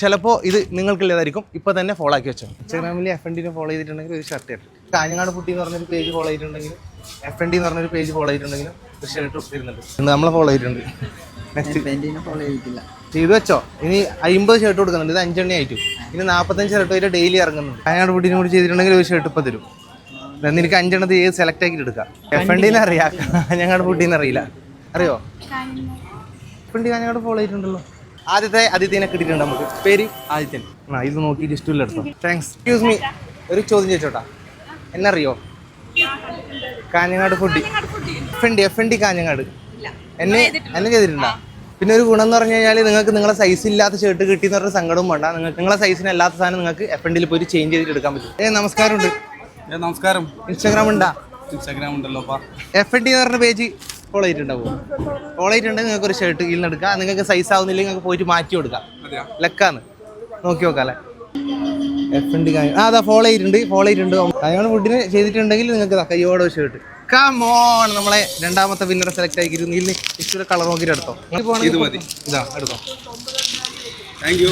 ചിലപ്പോൾ ഇത് നിങ്ങൾക്കുള്ളതായിരിക്കും. ഇപ്പോൾ തന്നെ ഫോളോ ആക്കി വെച്ചോ. ഇൻസ്റ്റാഗ്രാമിൽ FND ഫോളോ ചെയ്തിട്ടുണ്ടെങ്കിൽ ഒരു ഷർട്ട് കിട്ടും. കാഞ്ഞങ്ങാട് പുട്ടി എന്ന് പറഞ്ഞൊരു പേജ് ഫോളോ ചെയ്തിട്ടുണ്ടെങ്കിൽ FND എന്ന് പറഞ്ഞൊരു പേജ് ഫോളോ ചെയ്തിട്ടുണ്ടെങ്കിലും ഒരു ഷർട്ട് വരുന്നുണ്ട്. നമ്മളെ ഫോളോ ചെയ്തിട്ടുണ്ട്. നെക്സ്റ്റ് ഫോളോ ചെയ്തിട്ടില്ല. ചെയ്ത് വെച്ചോ. ഇനി 50 ഷർട്ട് കൊടുക്കുന്നുണ്ട്. ഇത് 5 എണ്ണ ആയിട്ട് ഇനി 45 ഷർട്ട് വരെ ഡെയിലി ഇറങ്ങുന്നുണ്ട്. കാഞ്ഞങ്ങാട് പുട്ടീനെ കൂടി ചെയ്തിട്ടുണ്ടെങ്കിൽ ഒരു ഷർട്ട് ഇപ്പോൾ തരും. നിനക്ക് 5 എണ്ണത്തിൽ ഏത് സെലക്ട് ആക്കിയിട്ട് എടുക്കാം. FND അറിയാം, കാഞ്ഞങ്ങാട് പുട്ടീന്ന് അറിയില്ല. അറിയോ? FND കാഞ്ഞങ്ങാട് ഫോളോ ചെയ്തിട്ടുണ്ടല്ലോ. ആദിത്യനെ കിട്ടിയിട്ടുണ്ട് നമുക്ക്. പേര് ആദിത്യൻ. ഇത് നോക്കിയിട്ട് ഇഷ്ടമില്ല എടുത്തോ. താങ്ക്സ്. എക്സ്ക്യൂസ് മീ, ഒരു ചോദ്യം ചോദിച്ചോട്ടാ. എന്നറിയോ കാഞ്ഞങ്ങാട് ഫുഡ്? FND കാഞ്ഞങ്ങാട് എന്നെ ചെയ്തിട്ടുണ്ടോ? പിന്നെ ഒരു ഗുണം എന്ന് പറഞ്ഞു കഴിഞ്ഞാൽ നിങ്ങൾക്ക് നിങ്ങളെ സൈസ് ഇല്ലാത്ത ഷർട്ട് കിട്ടിയെന്ന് പറഞ്ഞ സങ്കടവും വേണ്ട. നിങ്ങൾക്ക് നിങ്ങളെ സൈസിന് അല്ലാത്ത സാധനം നിങ്ങൾക്ക് FND പോയി ചേഞ്ച് ചെയ്തിട്ട് എടുക്കാൻ പറ്റും. നമസ്കാരമുണ്ട്. നമസ്കാരം. ഇൻസ്റ്റാഗ്രാം ഉണ്ടോ? ഇൻസ്റ്റാഗ്രാം ഉണ്ടല്ലോ. FND എന്ന് പറഞ്ഞ പേജ് ഫോളോ ചെയ്തിട്ടുണ്ടാവും. ഫോളോ ചെയ്തിട്ടുണ്ടെങ്കിൽ നിങ്ങൾക്ക് ഒരു ഷർട്ട് കീഴിൽ നിന്ന് എടുക്കാം. നിങ്ങൾക്ക് സൈസ് ആവുന്നില്ലെങ്കിൽ നിങ്ങൾക്ക് പോയിട്ട് മാറ്റി കൊടുക്കാം. ലക്കാന്ന് നോക്കി നോക്കാം അല്ലേ. FND അതാ ഫോളോ ചെയ്തിട്ടുണ്ട്. കാഞ്ഞങ്ങാട് ഫുഡിന് ചെയ്തിട്ടുണ്ടെങ്കിൽ നിങ്ങൾക്ക് കയ്യോടെ ഷർട്ട്. കമോൺ, നമ്മളെ രണ്ടാമത്തെ വിന്നറെ സെലക്ട് ആക്കിയിരുന്നു. ഇതിന് ഇഷ്ടം കളർ നോക്കിയിട്ട് എടുത്തോ. ഇതാ എടുത്തോ. Thank you.